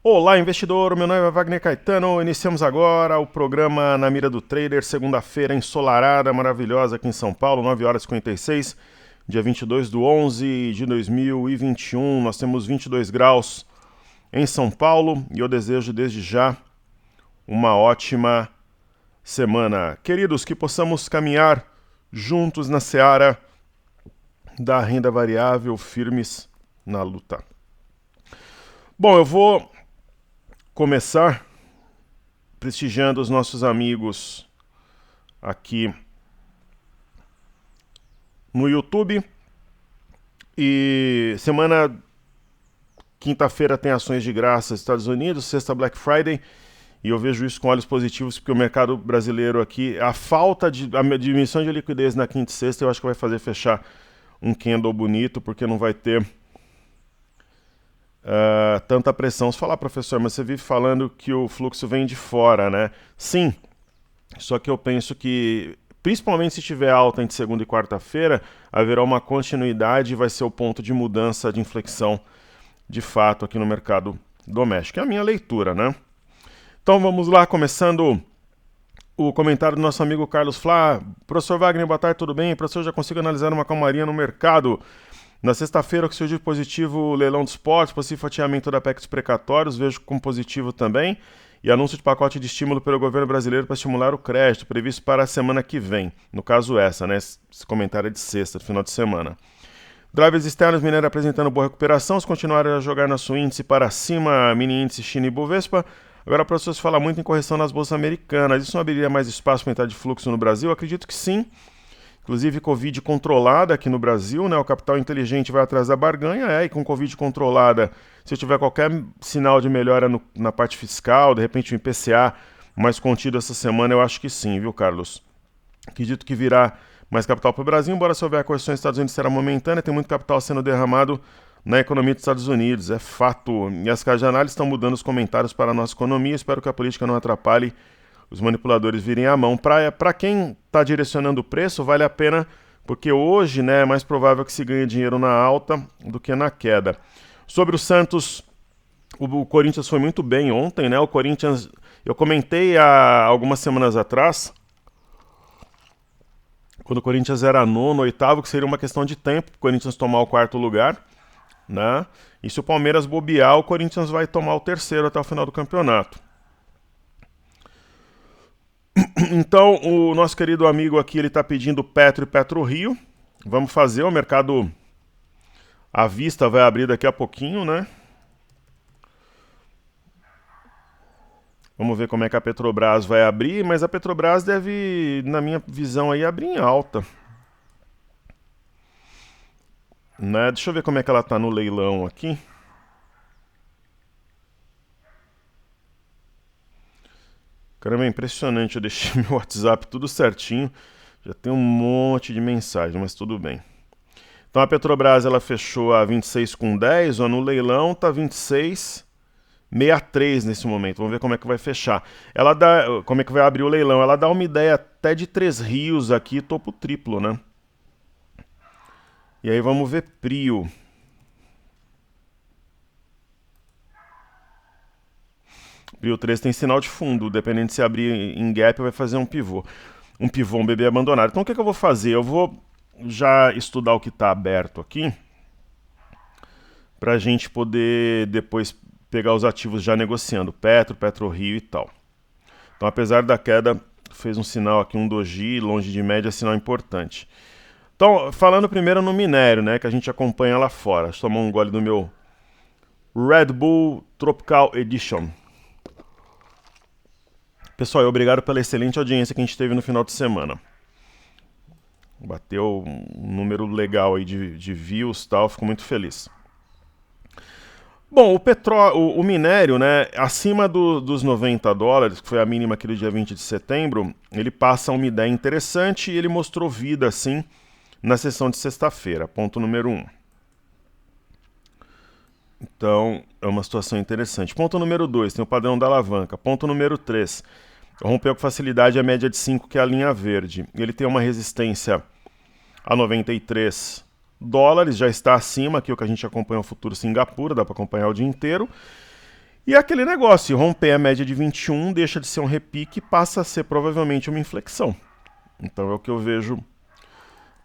Olá, investidor. Meu nome é Wagner Caetano. Iniciamos agora o programa Na Mira do Trader, segunda-feira ensolarada, maravilhosa aqui em São Paulo, 9 horas e 56, dia 22 de 11 de 2021. Nós temos 22 graus em São Paulo e eu desejo desde já uma ótima semana. Queridos, que possamos caminhar juntos na seara da renda variável, firmes na luta. Bom, eu vou começar prestigiando os nossos amigos aqui no YouTube. E quinta-feira tem ações de graça nos Estados Unidos, sexta Black Friday, e eu vejo isso com olhos positivos porque o mercado brasileiro aqui, a diminuição de liquidez na quinta e sexta, eu acho que vai fazer fechar um candle bonito, porque não vai ter tanta pressão. Se falar, professor, mas você vive falando que o fluxo vem de fora, né? Sim, só que eu penso que, principalmente se tiver alta entre segunda e quarta-feira, haverá uma continuidade e vai ser o ponto de mudança, de inflexão, de fato, aqui no mercado doméstico. É a minha leitura, né? Então vamos lá, começando o comentário do nosso amigo Carlos Flá. Professor Wagner, boa tarde, tudo bem? Professor, já consigo analisar uma calmaria no mercado? Na sexta-feira, o que surgiu positivo, o leilão de esportes, possível fatiamento da PEC dos precatórios, vejo como positivo também. E anúncio de pacote de estímulo pelo governo brasileiro para estimular o crédito, previsto para a semana que vem. No caso essa, né? Esse comentário é de sexta, final de semana. Drivers externos, minério apresentando boa recuperação, se continuarem a jogar nosso índice para cima, mini índice China e Bovespa. Agora, professor, se fala muito em correção nas bolsas americanas. Isso não abriria mais espaço para entrar de fluxo no Brasil? Acredito que sim. Inclusive, Covid controlada aqui no Brasil, né? O capital inteligente vai atrás da barganha, e com Covid controlada, se eu tiver qualquer sinal de melhora na parte fiscal, de repente o IPCA mais contido essa semana, eu acho que sim, viu, Carlos? Acredito que virá mais capital para o Brasil, embora se houver correção nos Estados Unidos será momentânea, tem muito capital sendo derramado na economia dos Estados Unidos, é fato. E as casas de análise estão mudando os comentários para a nossa economia, espero que a política não atrapalhe os manipuladores virem à mão. Para quem está direcionando o preço, vale a pena, porque hoje, né, é mais provável que se ganhe dinheiro na alta do que na queda. Sobre o Santos, o Corinthians foi muito bem ontem, né? O Corinthians, eu comentei há algumas semanas atrás, quando o Corinthians era nono, oitavo, que seria uma questão de tempo para o Corinthians tomar o quarto lugar, né? E se o Palmeiras bobear, o Corinthians vai tomar o terceiro até o final do campeonato. Então, o nosso querido amigo aqui, ele está pedindo Petro e PetroRio. Vamos fazer, o mercado à vista vai abrir daqui a pouquinho, né? Vamos ver como é que a Petrobras vai abrir, mas a Petrobras deve, na minha visão aí, abrir em alta. Né? Deixa eu ver como é que ela está no leilão aqui. Caramba, é impressionante, eu deixei meu WhatsApp tudo certinho, já tem um monte de mensagem, mas tudo bem. Então a Petrobras, ela fechou a 26,10, no leilão tá 26,63 nesse momento, vamos ver como é que vai fechar. Ela dá, como é que vai abrir o leilão, ela dá uma ideia até de Três Rios aqui, topo triplo, né? E aí vamos ver Prio. Prio 3 tem sinal de fundo, dependendo de se abrir em gap, vai fazer um pivô. Um bebê abandonado. Então o que eu vou fazer? Eu vou já estudar o que está aberto aqui, para a gente poder depois pegar os ativos já negociando, PetroRio e tal. Então apesar da queda, fez um sinal aqui, um doji, longe de média, sinal importante. Então, falando primeiro no minério, né, que a gente acompanha lá fora. Deixa eu tomar um gole do meu Red Bull Tropical Edition. Pessoal, obrigado pela excelente audiência que a gente teve no final de semana. Bateu um número legal aí de views e tal, fico muito feliz. Bom, o minério, né, acima dos $90, que foi a mínima aqui do dia 20 de setembro, ele passa uma ideia interessante e ele mostrou vida, assim, na sessão de sexta-feira, ponto número 1. Então, é uma situação interessante. Ponto número 2, tem o padrão da alavanca. Ponto número 3, rompeu com facilidade a média de 5, que é a linha verde. Ele tem uma resistência a $93, já está acima, aqui o que a gente acompanha o futuro Singapura, dá para acompanhar o dia inteiro. E é aquele negócio, se romper a média de 21, deixa de ser um repique e passa a ser provavelmente uma inflexão. Então é o que eu vejo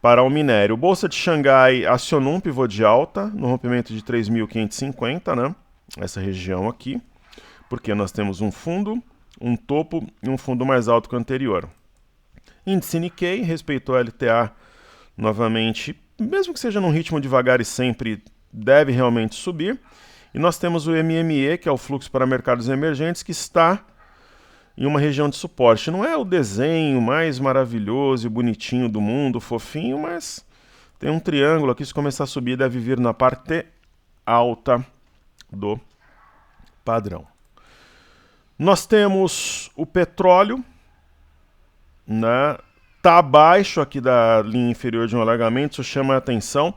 para o minério. Bolsa de Xangai acionou um pivô de alta no rompimento de 3.550, né? Essa região aqui, porque nós temos um fundo, um topo e um fundo mais alto que o anterior. Índice Nikkei respeitou a LTA novamente, mesmo que seja num ritmo devagar e sempre, deve realmente subir. E nós temos o MME, que é o fluxo para mercados emergentes, que está em uma região de suporte. Não é o desenho mais maravilhoso e bonitinho do mundo, fofinho, mas tem um triângulo aqui. Se começar a subir, deve vir na parte alta do padrão. Nós temos o petróleo, né? Tá abaixo aqui da linha inferior de um alargamento, isso chama a atenção.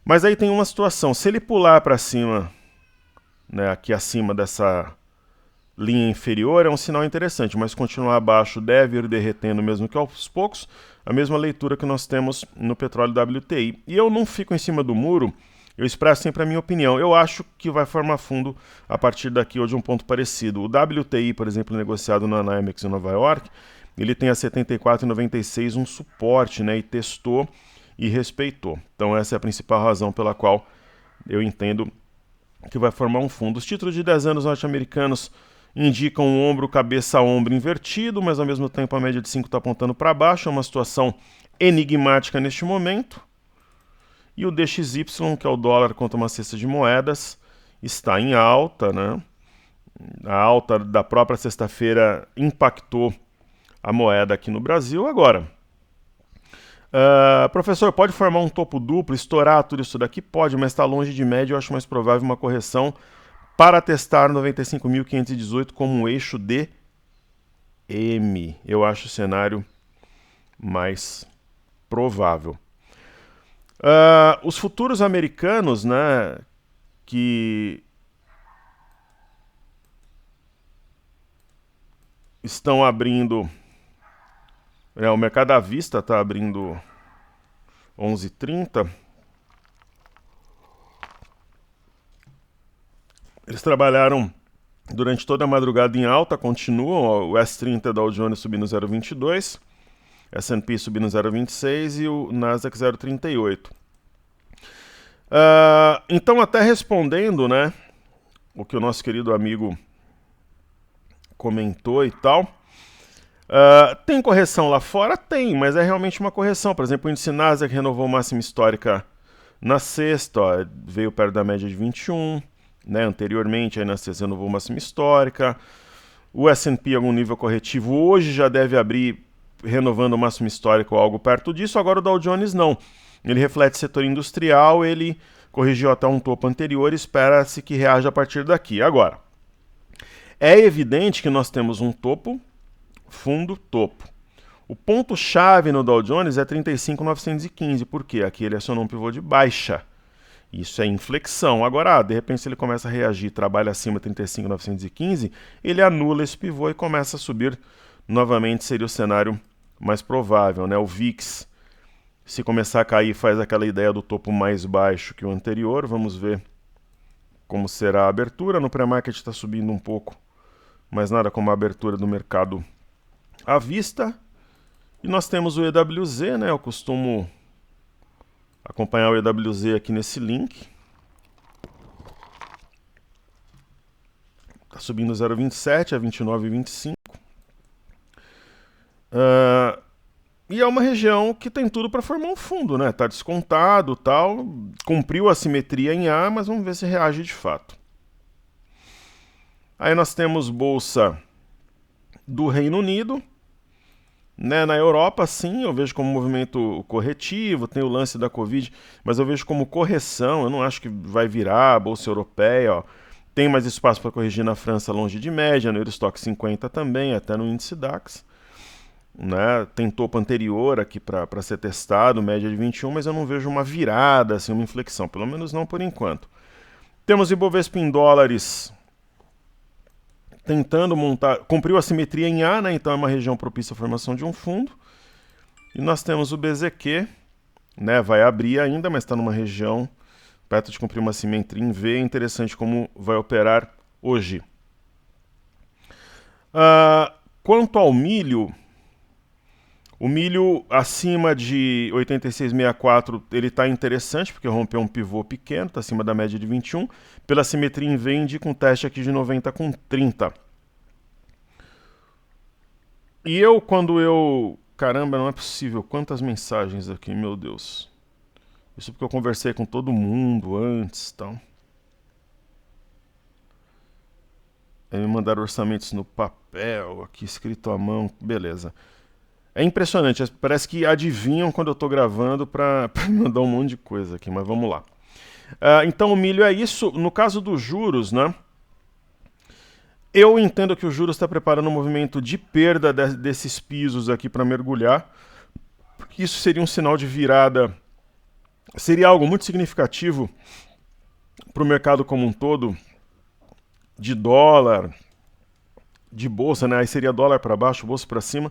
Mas aí tem uma situação, se ele pular para cima, né, aqui acima dessa linha inferior, é um sinal interessante, mas continuar abaixo deve ir derretendo mesmo que aos poucos, a mesma leitura que nós temos no petróleo WTI. E eu não fico em cima do muro, eu expresso sempre a minha opinião. Eu acho que vai formar fundo a partir daqui ou de um ponto parecido. O WTI, por exemplo, negociado na NYMEX em Nova York, ele tem a 74,96 um suporte, né, e testou e respeitou. Então essa é a principal razão pela qual eu entendo que vai formar um fundo. Os títulos de 10 anos norte-americanos indicam um ombro, cabeça a ombro invertido, mas ao mesmo tempo a média de 5 está apontando para baixo. É uma situação enigmática neste momento. E o DXY, que é o dólar contra uma cesta de moedas, está em alta, né? A alta da própria sexta-feira impactou a moeda aqui no Brasil. Agora, professor, pode formar um topo duplo, estourar tudo isso daqui? Pode, mas está longe de média. Eu acho mais provável uma correção para testar 95.518 como um eixo de M. Eu acho o cenário mais provável. Os futuros americanos, né, que estão abrindo... o mercado à vista está abrindo 11h30. Eles trabalharam durante toda a madrugada em alta, continuam. O S30 Dow Jones subindo 0,22, S&P subindo 0,26 e o Nasdaq 0,38. Então, até respondendo, né, o que o nosso querido amigo comentou e tal, tem correção lá fora? Tem, mas é realmente uma correção. Por exemplo, o índice Nasdaq renovou máxima histórica na sexta, veio perto da média de 21, né, anteriormente, aí na sexta renovou máxima histórica. O S&P, algum nível corretivo, hoje já deve abrir renovando o máximo histórico ou algo perto disso. Agora o Dow Jones não. Ele reflete setor industrial, ele corrigiu até um topo anterior e espera-se que reaja a partir daqui. Agora, é evidente que nós temos um topo, fundo, topo. O ponto-chave no Dow Jones é 35.915, porque aqui ele acionou um pivô de baixa. Isso é inflexão. Agora, de repente, se ele começa a reagir, trabalha acima de 35.915, ele anula esse pivô e começa a subir novamente, seria o cenário mais provável, né? O VIX, se começar a cair, faz aquela ideia do topo mais baixo que o anterior. Vamos ver como será a abertura. No pré-market está subindo um pouco, mas nada como a abertura do mercado à vista. E nós temos o EWZ, né? Eu costumo acompanhar o EWZ aqui nesse link. Está subindo 0,27 a 29,25. E é uma região que tem tudo para formar um fundo, né? Está descontado, tal, cumpriu a simetria em A, mas vamos ver se reage de fato. Aí nós temos bolsa do Reino Unido, né? Na Europa, sim, eu vejo como movimento corretivo, tem o lance da Covid, mas eu vejo como correção. Eu não acho que vai virar a bolsa europeia, ó. Tem mais espaço para corrigir na França, longe de média, no Eurostock 50 também, até no índice DAX. Né? Tem topo anterior aqui para ser testado, média de 21, mas eu não vejo uma virada, assim, uma inflexão, pelo menos não por enquanto. Temos Ibovespa em dólares tentando montar, cumpriu a simetria em A, né? Então é uma região propícia à formação de um fundo. E nós temos o BZQ, né? Vai abrir ainda, mas está numa região perto de cumprir uma simetria em V. É interessante como vai operar hoje. Quanto ao milho, o milho acima de 86,64 ele está interessante, porque rompeu um pivô pequeno, está acima da média de 21. Pela simetria em V, indica um teste aqui de 90,30. E caramba, não é possível. Quantas mensagens aqui, meu Deus. Isso porque eu conversei com todo mundo antes, então. Aí me mandaram orçamentos no papel, aqui escrito à mão, beleza. É impressionante, parece que adivinham quando eu estou gravando para me mandar um monte de coisa aqui, mas vamos lá. Então o milho é isso. No caso dos juros, né? Eu entendo que o juros está preparando um movimento de perda desses pisos aqui para mergulhar. Isso seria um sinal de virada, seria algo muito significativo para o mercado como um todo, de dólar, de bolsa, né? Aí seria dólar para baixo, bolsa para cima.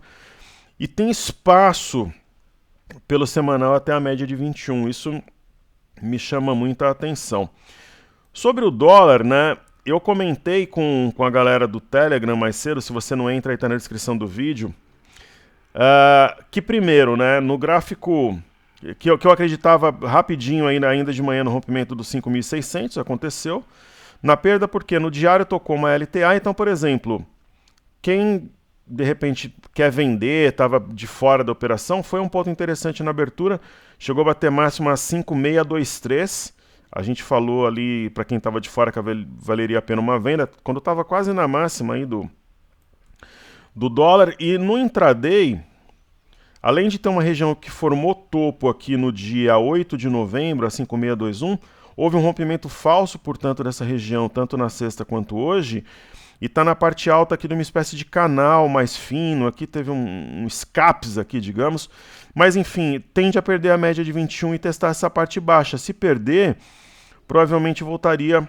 E tem espaço pelo semanal até a média de 21. Isso me chama muita atenção. Sobre o dólar, né? Eu comentei com a galera do Telegram mais cedo, se você não entra aí tá na descrição do vídeo, que primeiro, né, no gráfico que eu acreditava rapidinho ainda de manhã no rompimento dos 5.600, aconteceu. Na perda porque no diário tocou uma LTA, então, por exemplo, quem de repente quer vender, estava de fora da operação, foi um ponto interessante na abertura, chegou a bater máximo a 5.623. A gente falou ali, para quem estava de fora, que valeria a pena uma venda, quando estava quase na máxima aí do dólar. E no intraday, além de ter uma região que formou topo aqui no dia 8 de novembro, a 5.621, houve um rompimento falso, portanto, dessa região, tanto na sexta quanto hoje, e está na parte alta aqui de uma espécie de canal mais fino. Aqui teve um escapes aqui, digamos, mas enfim, tende a perder a média de 21 e testar essa parte baixa. Se perder, provavelmente voltaria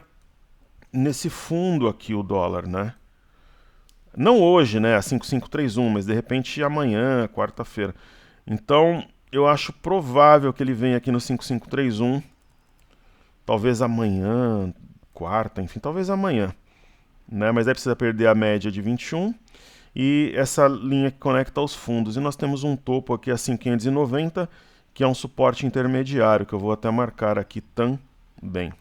nesse fundo aqui o dólar, né? Não hoje, né, a 5.531, mas de repente amanhã, quarta-feira. Então, eu acho provável que ele venha aqui no 5.531, talvez amanhã, quarta, enfim, talvez amanhã, né? Mas aí precisa perder a média de 21 e essa linha que conecta aos fundos. E nós temos um topo aqui a 5.590, que é um suporte intermediário, que eu vou até marcar aqui também.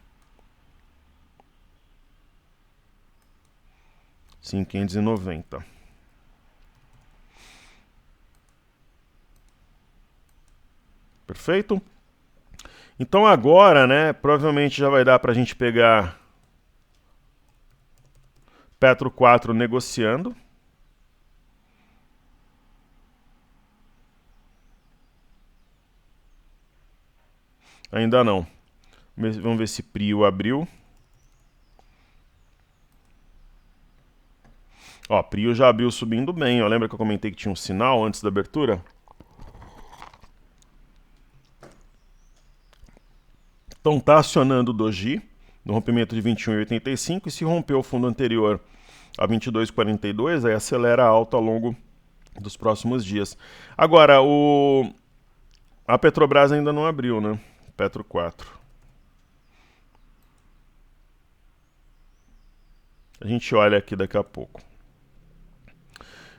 5.590. Perfeito? Então agora, né, provavelmente já vai dar para a gente pegar Petro 4 negociando. Ainda não. Vamos ver se Prio abriu. Ó, Prio já abriu subindo bem. Ó, lembra que eu comentei que tinha um sinal antes da abertura? Então tá acionando o Doji no rompimento de 21,85 e se romper o fundo anterior a 22,42, aí acelera a alta ao longo dos próximos dias. Agora, a Petrobras ainda não abriu, né? Petro 4. A gente olha aqui daqui a pouco.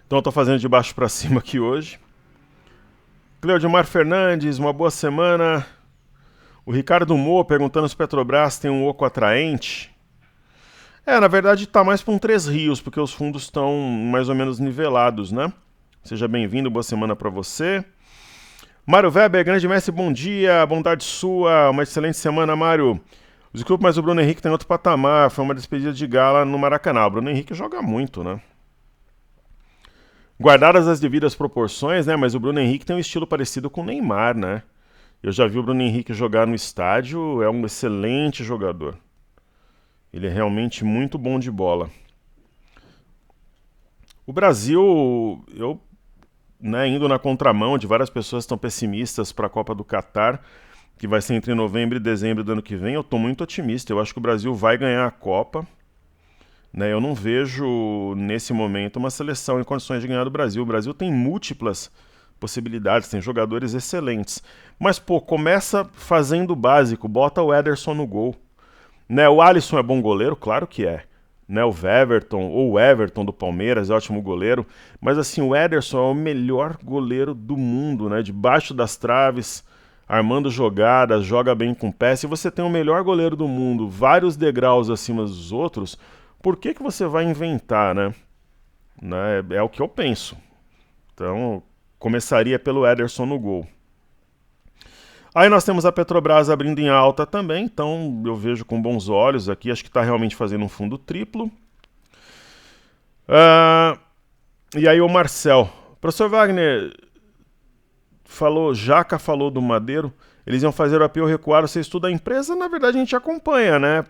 Então eu tô fazendo de baixo para cima aqui hoje. Cleudimar Fernandes, uma boa semana. O Ricardo Mo perguntando se Petrobras tem um oco atraente. Na verdade está mais para um Três Rios, porque os fundos estão mais ou menos nivelados, né? Seja bem-vindo, boa semana para você. Mário Weber, grande mestre, bom dia, bondade sua, uma excelente semana, Mário. Desculpa, mas o Bruno Henrique tem outro patamar, foi uma despedida de gala no Maracanã. O Bruno Henrique joga muito, né? Guardadas as devidas proporções, né? Mas o Bruno Henrique tem um estilo parecido com o Neymar, né? Eu já vi o Bruno Henrique jogar no estádio, é um excelente jogador. Ele é realmente muito bom de bola. O Brasil, indo na contramão de várias pessoas que estão pessimistas para a Copa do Catar, que vai ser entre novembro e dezembro do ano que vem, eu estou muito otimista. Eu acho que o Brasil vai ganhar a Copa. Né? Eu não vejo, nesse momento, uma seleção em condições de ganhar do Brasil. O Brasil tem múltiplas possibilidades, tem jogadores excelentes. Mas, começa fazendo o básico, bota o Ederson no gol. Né? O Alisson é bom goleiro? Claro que é. né, o Everton, ou o Everton do Palmeiras, é ótimo goleiro, mas assim, o Ederson é o melhor goleiro do mundo, né, debaixo das traves, armando jogadas, joga bem com o pé. Se você tem o melhor goleiro do mundo, vários degraus acima dos outros, por que que você vai inventar, né? É o que eu penso. Então, começaria pelo Ederson no gol. Aí nós temos a Petrobras abrindo em alta também, então eu vejo com bons olhos aqui, acho que está realmente fazendo um fundo triplo. E aí o Marcel. Professor Wagner, Jaca falou do Madeiro, eles iam fazer o IPO recuado, você estuda a empresa, na verdade a gente acompanha, né?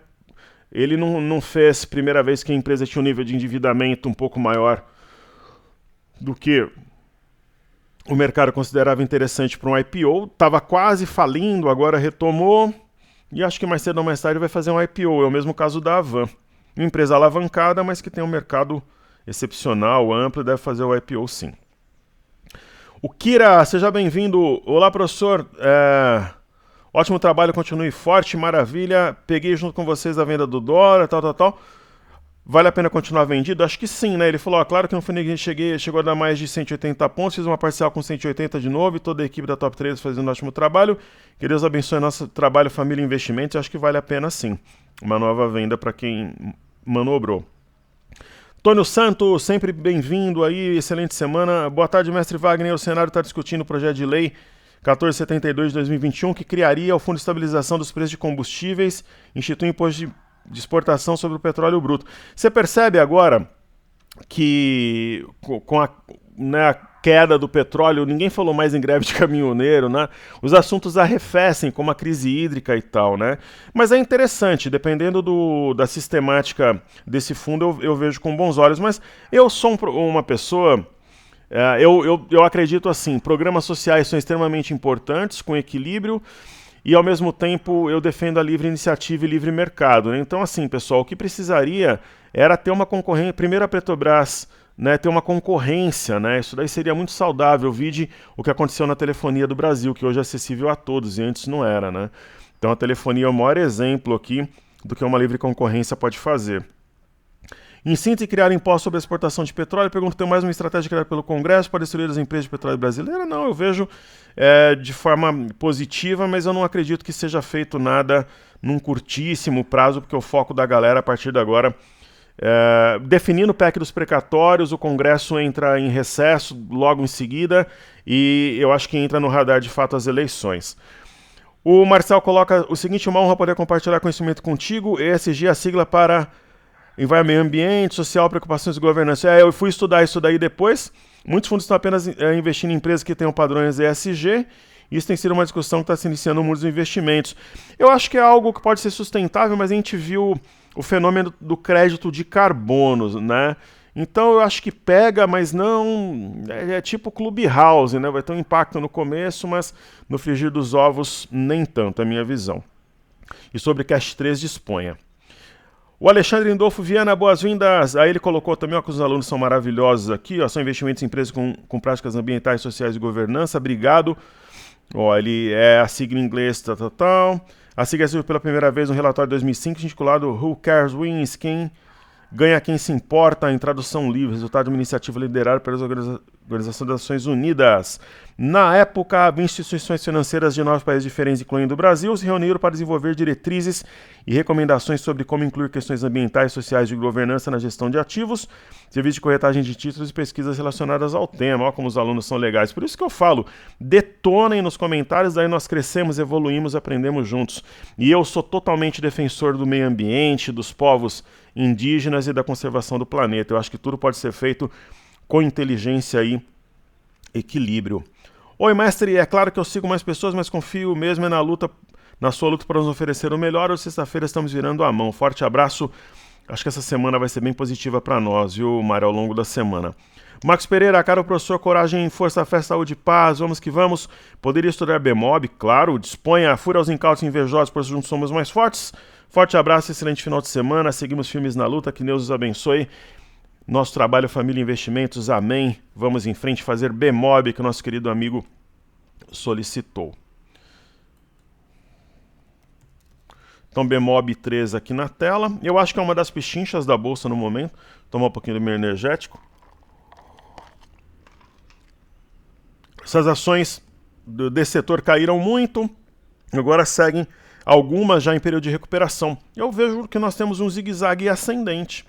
Ele não fez primeira vez que a empresa tinha um nível de endividamento um pouco maior do que o mercado considerava interessante para um IPO, estava quase falindo, agora retomou, e acho que mais cedo ou mais tarde vai fazer um IPO. É o mesmo caso da Avan. Uma empresa alavancada, mas que tem um mercado excepcional, amplo, deve fazer o IPO sim. O Kira, seja bem-vindo. Olá, professor. Ótimo trabalho, continue forte, maravilha. Peguei junto com vocês a venda do dólar, tal. Vale a pena continuar vendido? Acho que sim, né? Ele falou, claro que no fundo a gente chegou a dar mais de 180 pontos, fiz uma parcial com 180 de novo e toda a equipe da Top Traders fazendo um ótimo trabalho. Que Deus abençoe nosso trabalho, família e investimentos. Acho que vale a pena sim. Uma nova venda para quem manobrou. Tônio Santos, sempre bem-vindo aí, excelente semana. Boa tarde, mestre Wagner. O Senado está discutindo o projeto de lei 1472 de 2021 que criaria o Fundo de Estabilização dos Preços de Combustíveis, institui imposto de exportação sobre o petróleo bruto. Você percebe agora que com a queda do petróleo, ninguém falou mais em greve de caminhoneiro, né? Os assuntos arrefecem, como a crise hídrica e tal, né? Mas é interessante, dependendo da sistemática desse fundo, eu vejo com bons olhos. Mas eu sou uma pessoa... eu acredito assim, programas sociais são extremamente importantes, com equilíbrio, e ao mesmo tempo eu defendo a livre iniciativa e livre mercado, né? Então assim, pessoal, o que precisaria era ter uma concorrência, primeiro a Petrobras, né, ter uma concorrência, né? Isso daí seria muito saudável, vide o que aconteceu na telefonia do Brasil, que hoje é acessível a todos e antes não era, né? Então a telefonia é o maior exemplo aqui do que uma livre concorrência pode fazer. Em síntese, criar imposto sobre a exportação de petróleo. Pergunto, tem mais uma estratégia criada pelo Congresso para destruir as empresas de petróleo brasileiras? Não, eu vejo de forma positiva, mas eu não acredito que seja feito nada num curtíssimo prazo, porque o foco da galera, a partir de agora, definindo o PEC dos precatórios, o Congresso entra em recesso logo em seguida, e eu acho que entra no radar de fato as eleições. O Marcel coloca o seguinte: uma honra poder compartilhar conhecimento contigo. ESG é a sigla para... Vai meio ambiente, social, preocupações de governança. Eu fui estudar isso daí depois. Muitos fundos estão apenas investindo em empresas que tenham padrões ESG. Isso tem sido uma discussão que está se iniciando no mundo dos investimentos. Eu acho que é algo que pode ser sustentável, mas a gente viu o fenômeno do crédito de carbono, né? Então eu acho que pega, mas não... É tipo Clubhouse, né? Vai ter um impacto no começo, mas no frigir dos ovos nem tanto, é a minha visão. E sobre Cash 3, disponha. O Alexandre Indolfo Viana, boas-vindas. Aí ele colocou também, ó, que os alunos são maravilhosos aqui, ó, são investimentos em empresas com práticas ambientais, sociais e governança. Obrigado. Ó, ele é a sigla em inglês, tal. A sigla recebeu pela primeira vez um relatório de 2005 intitulado Who Cares Wins? Quem ganha quem se importa, em tradução livre, resultado de uma iniciativa liderada pelas Organização das Nações Unidas. Na época, instituições financeiras de 9 países diferentes, incluindo o Brasil, se reuniram para desenvolver diretrizes e recomendações sobre como incluir questões ambientais, sociais e de governança na gestão de ativos, serviços de corretagem de títulos e pesquisas relacionadas ao tema. Olha como os alunos são legais. Por isso que eu falo, detonem nos comentários, daí nós crescemos, evoluímos, aprendemos juntos. E eu sou totalmente defensor do meio ambiente, dos povos indígenas e da conservação do planeta. Eu acho que tudo pode ser feito com inteligência e equilíbrio. Oi, mestre, é claro que eu sigo mais pessoas, mas confio mesmo na sua luta para nos oferecer o melhor. Hoje, sexta-feira, estamos virando a mão. Forte abraço. Acho que essa semana vai ser bem positiva para nós, viu, Mário, ao longo da semana. Marcos Pereira, caro professor, coragem, força, fé, saúde e paz, vamos que vamos. Poderia estudar Bemob? Claro, disponha, fura aos incautos invejosos, pois juntos somos mais fortes. Forte abraço, excelente final de semana, seguimos firmes na luta, que Deus os abençoe. Nosso trabalho, família e investimentos, amém. Vamos em frente fazer Bemob, que o nosso querido amigo solicitou. Então, Bemob 3 aqui na tela. Eu acho que é uma das pechinchas da bolsa no momento. Vou tomar um pouquinho do meu energético. Essas ações desse setor caíram muito, agora seguem algumas já em período de recuperação. Eu vejo que nós temos um zigue-zague ascendente.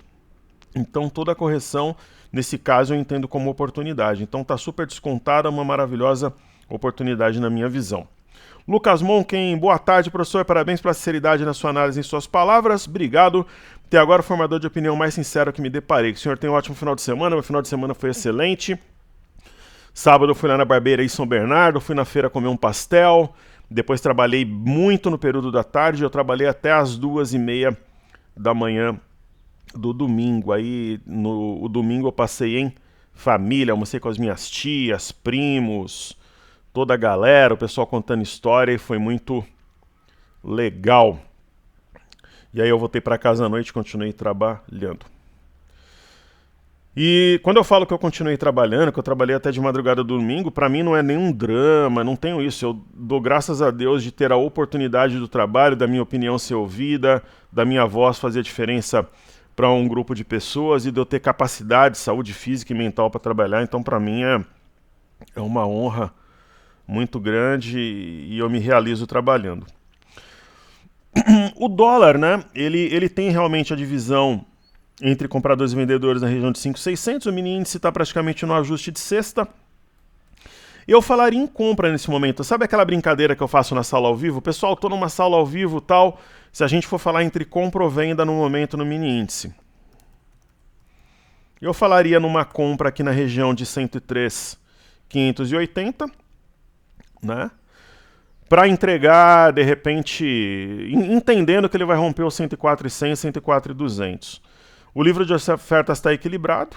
Então toda a correção, nesse caso, eu entendo como oportunidade. Então está super descontada, uma maravilhosa oportunidade na minha visão. Lucas Monken, boa tarde, professor. Parabéns pela sinceridade na sua análise em suas palavras. Obrigado. Até agora o formador de opinião mais sincero que me deparei. Que o senhor tenha um ótimo final de semana. Meu final de semana foi excelente. Sábado eu fui lá na barbeira em São Bernardo, fui na feira comer um pastel. Depois trabalhei muito no período da tarde. Eu trabalhei até as 2h30 da manhã do domingo. Aí no domingo eu passei em família, almocei com as minhas tias, primos, toda a galera, o pessoal contando história, e foi muito legal. E aí eu voltei para casa à noite e continuei trabalhando. E quando eu falo que eu continuei trabalhando, que eu trabalhei até de madrugada do domingo, para mim não é nenhum drama, não tenho isso. Eu dou graças a Deus de ter a oportunidade do trabalho, da minha opinião ser ouvida, da minha voz fazer diferença para um grupo de pessoas e de eu ter capacidade, saúde física e mental para trabalhar. Então, para mim é uma honra muito grande e eu me realizo trabalhando. O dólar, né? Ele tem realmente a divisão entre compradores e vendedores na região de 5.600. O mini índice está praticamente no ajuste de sexta. Eu falaria em compra nesse momento. Sabe aquela brincadeira que eu faço na sala ao vivo? Pessoal, estou numa sala ao vivo tal. Se a gente for falar entre compra ou venda no momento no mini índice, eu falaria numa compra aqui na região de 103.580, né? Para entregar, de repente, entendendo que ele vai romper o 104.100, 104.200. O livro de ofertas está equilibrado,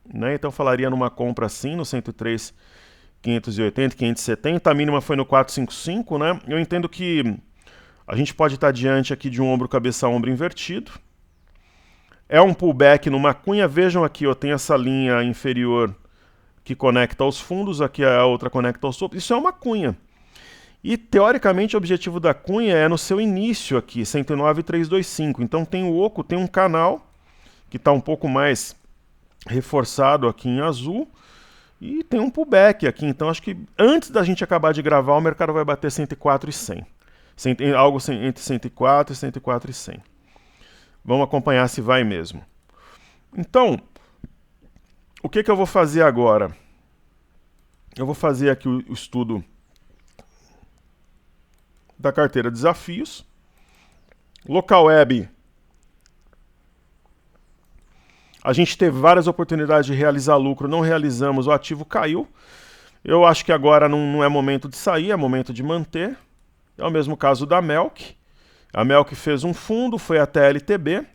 né? Então eu falaria numa compra assim, no 103.580, 570. A mínima foi no 455, né? Eu entendo que a gente pode estar diante aqui de um ombro, cabeça, ombro invertido. É um pullback numa cunha. Vejam aqui, eu tenho essa linha inferior que conecta aos fundos, aqui a outra conecta aos topos. Isso é uma cunha. E, teoricamente, o objetivo da cunha é no seu início aqui, 109.325. Então tem o oco, tem um canal que está um pouco mais reforçado aqui em azul, e tem um pullback aqui. Então acho que antes da gente acabar de gravar, o mercado vai bater 104.100. Algo entre 104 e 104.100. Vamos acompanhar se vai mesmo. Então, o que eu vou fazer agora? Eu vou fazer aqui o estudo da carteira Desafios. Local Web. A gente teve várias oportunidades de realizar lucro, não realizamos, o ativo caiu. Eu acho que agora não é momento de sair, é momento de manter. É o mesmo caso da Melk. A Melk fez um fundo, foi até a LTB.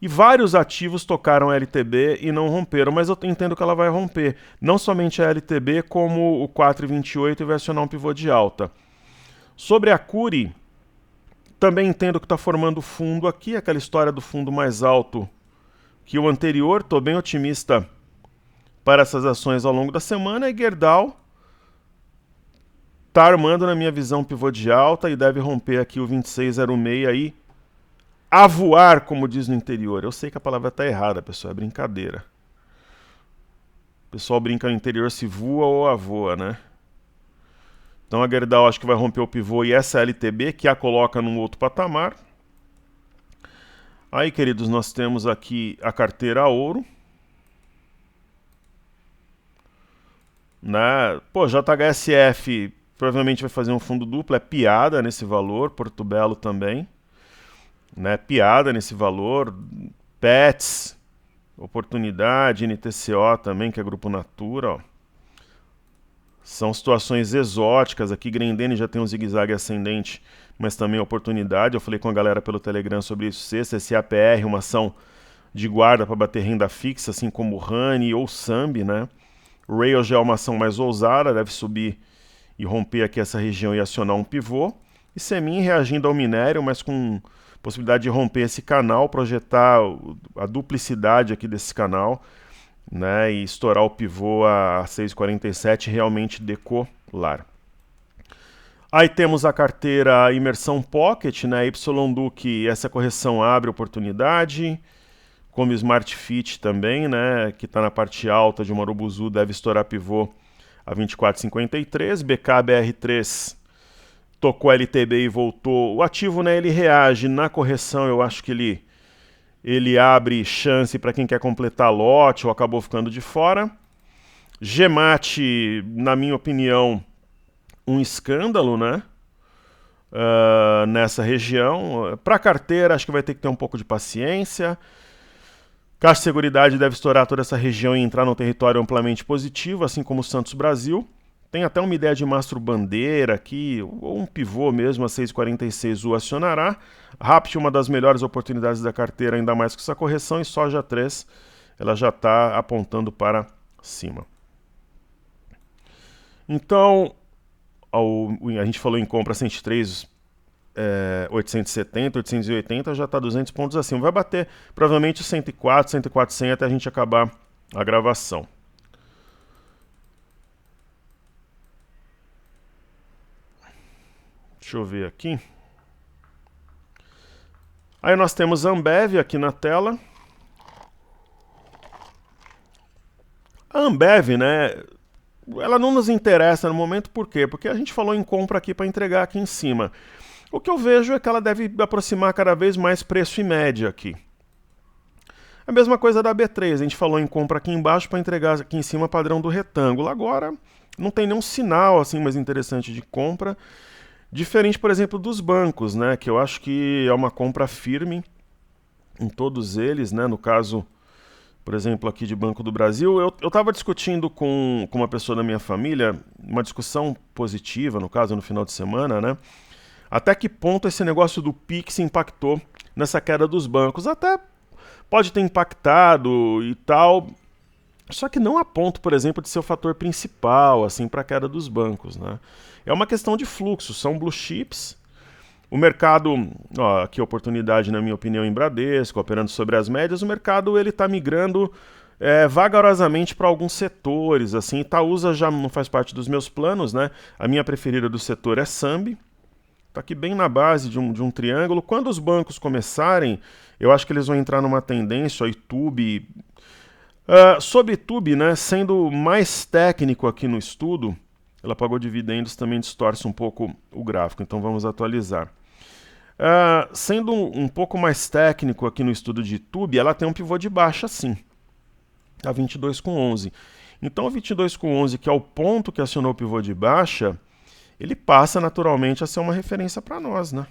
E vários ativos tocaram a LTB e não romperam, mas eu entendo que ela vai romper. Não somente a LTB, como o 4,28 vai acionar um pivô de alta. Sobre a Cury, também entendo que está formando fundo aqui, aquela história do fundo mais alto que o anterior. Estou bem otimista para essas ações ao longo da semana. E Gerdau está armando, na minha visão, um pivô de alta e deve romper aqui o 26,06 aí, a voar, como diz no interior. Eu sei que a palavra está errada, pessoal, é brincadeira. O pessoal brinca no interior se voa ou avoa, né? Então a Gerdau acho que vai romper o pivô e essa LTB, que a coloca num outro patamar. Aí, queridos, nós temos aqui a carteira ouro. Né? Pô, JHSF provavelmente vai fazer um fundo duplo, é piada nesse valor. Porto Belo também, né? Piada nesse valor. Pets, oportunidade, NTCO também, que é Grupo Natura, ó. São situações exóticas aqui. Grendene já tem um zigue-zague ascendente, mas também oportunidade. Eu falei com a galera pelo Telegram sobre isso sexta. Esse APR, uma ação de guarda para bater renda fixa, assim como o Rani ou o Sambi, né? O Rail já é uma ação mais ousada, deve subir e romper aqui essa região e acionar um pivô. E Semin reagindo ao minério, mas com possibilidade de romper esse canal, projetar a duplicidade aqui desse canal, né, e estourar o pivô a 6,47, realmente decolar. Aí temos a carteira Imersão Pocket, né? YDUC, essa correção abre oportunidade. Como o Smart Fit também, né? Que está na parte alta de uma Urubuzu, deve estourar pivô a 24,53. BKBR3 tocou LTB e voltou. O ativo, né? Ele reage na correção, eu acho que ele abre chance para quem quer completar lote ou acabou ficando de fora. GEMAT, na minha opinião, um escândalo, né? Nessa região. Para carteira, acho que vai ter que ter um pouco de paciência. Caixa de Seguridade deve estourar toda essa região e entrar num território amplamente positivo, assim como o Santos Brasil. Tem até uma ideia de mastro bandeira aqui, ou um pivô mesmo, a 6,46 o acionará. Rapt, uma das melhores oportunidades da carteira, ainda mais com essa correção, e Soja 3, ela já está apontando para cima. Então, a gente falou em compra 103, 870, 880, já está 200 pontos acima. Vai bater provavelmente 104, 104, 100 até a gente acabar a gravação. Deixa eu ver aqui. Aí nós temos a Ambev aqui na tela. A Ambev, né? Ela não nos interessa no momento, por quê? Porque a gente falou em compra aqui para entregar aqui em cima. O que eu vejo é que ela deve aproximar cada vez mais preço e média aqui. A mesma coisa da B3, a gente falou em compra aqui embaixo para entregar aqui em cima padrão do retângulo. Agora não tem nenhum sinal assim mais interessante de compra. Diferente, por exemplo, dos bancos, né? Que eu acho que é uma compra firme em todos eles, né? No caso, por exemplo, aqui de Banco do Brasil, eu estava discutindo com uma pessoa da minha família, uma discussão positiva, no caso, no final de semana, né? Até que ponto esse negócio do Pix impactou nessa queda dos bancos? Até pode ter impactado e tal, só que não a ponto, por exemplo, de ser o fator principal assim, para a queda dos bancos, né? É uma questão de fluxo, são blue chips. O mercado, aqui oportunidade na minha opinião em Bradesco, operando sobre as médias, o mercado ele está migrando vagarosamente para alguns setores. Assim, Itaúsa já não faz parte dos meus planos, né? A minha preferida do setor é Sambi. Está aqui bem na base de um triângulo. Quando os bancos começarem, eu acho que eles vão entrar numa tendência, a Itube. Sobre Itube, né, sendo mais técnico aqui no estudo, ela pagou dividendos, também distorce um pouco o gráfico, então vamos atualizar. Sendo um pouco mais técnico aqui no estudo de Itube, ela tem um pivô de baixa sim, a 22,11. Então o 22,11, que é o ponto que acionou o pivô de baixa, ele passa naturalmente a ser uma referência para nós, né?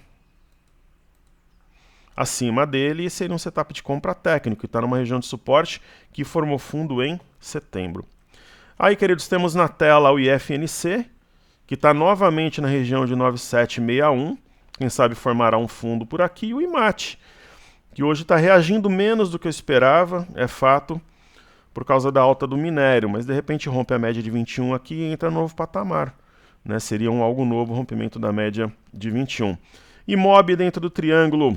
Acima dele seria um setup de compra técnico, e está numa região de suporte que formou fundo em setembro. Aí, queridos, temos na tela o IFNC, que está novamente na região de 9761, quem sabe formará um fundo por aqui, e o IMAT, que hoje está reagindo menos do que eu esperava, é fato, por causa da alta do minério, mas de repente rompe a média de 21 aqui e entra no novo patamar, né? Seria algo novo, rompimento da média de 21. IMOB dentro do triângulo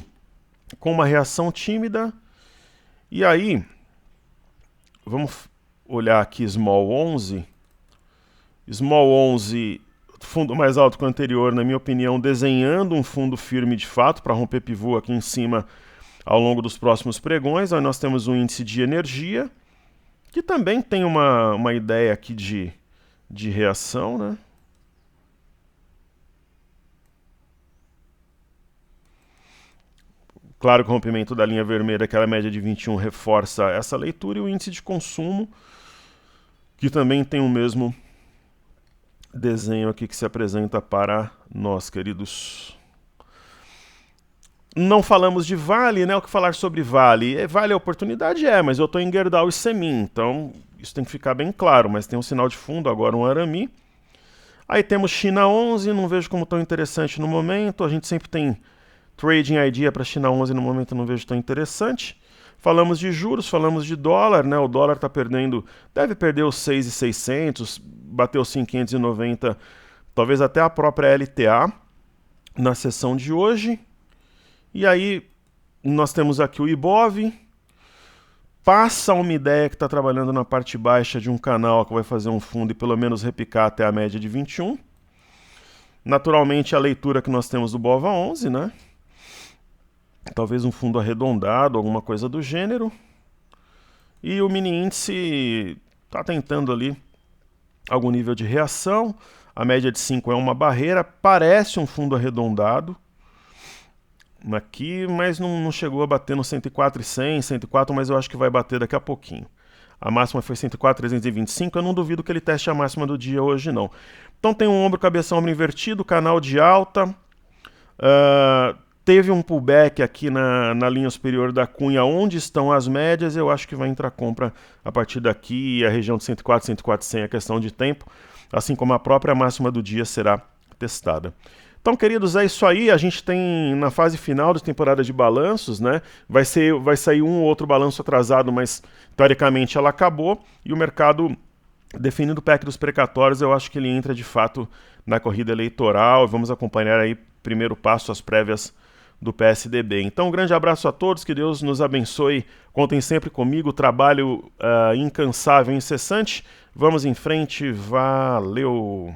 com uma reação tímida, e aí, vamos olhar aqui Small 11, Small 11, fundo mais alto que o anterior, na minha opinião, desenhando um fundo firme de fato para romper pivô aqui em cima ao longo dos próximos pregões. Aí nós temos um índice de energia, que também tem uma ideia aqui de reação, né? Claro que o rompimento da linha vermelha, aquela média de 21, reforça essa leitura, e o índice de consumo, que também tem o mesmo desenho aqui que se apresenta para nós, queridos. Não falamos de Vale, né? O que falar sobre Vale? Vale a oportunidade? Mas eu estou em Gerdau e Semin, então isso tem que ficar bem claro, mas tem um sinal de fundo, agora um Arami. Aí temos China 11, não vejo como tão interessante no momento, a gente sempre tem Trading Idea para China 11, no momento não vejo tão interessante. Falamos de juros, falamos de dólar, né? O dólar está perdendo, deve perder os 6.600, bateu 590, talvez até a própria LTA na sessão de hoje. E aí nós temos aqui o Ibov, passa uma ideia que está trabalhando na parte baixa de um canal que vai fazer um fundo e pelo menos repicar até a média de 21. Naturalmente, a leitura que nós temos do BOVA11, né? Talvez um fundo arredondado, alguma coisa do gênero. E o mini índice está tentando ali algum nível de reação. A média de 5 é uma barreira, parece um fundo arredondado aqui, mas não chegou a bater no 104,100, 104, mas eu acho que vai bater daqui a pouquinho. A máxima foi 104,325, eu não duvido que ele teste a máxima do dia hoje não. Então tem um ombro, cabeça, ombro invertido, canal de alta. Teve um pullback aqui na linha superior da cunha, onde estão as médias. Eu acho que vai entrar compra a partir daqui, a região de 104, 104,100 é questão de tempo, assim como a própria máxima do dia será testada. Então, queridos, é isso aí. A gente tem na fase final de temporada de balanços, né? Vai sair um ou outro balanço atrasado, mas teoricamente ela acabou. E o mercado, definindo o PEC dos precatórios, eu acho que ele entra de fato na corrida eleitoral. Vamos acompanhar aí, primeiro passo, as prévias do PSDB. Então, um grande abraço a todos, que Deus nos abençoe. Contem sempre comigo, trabalho incansável e incessante. Vamos em frente, valeu!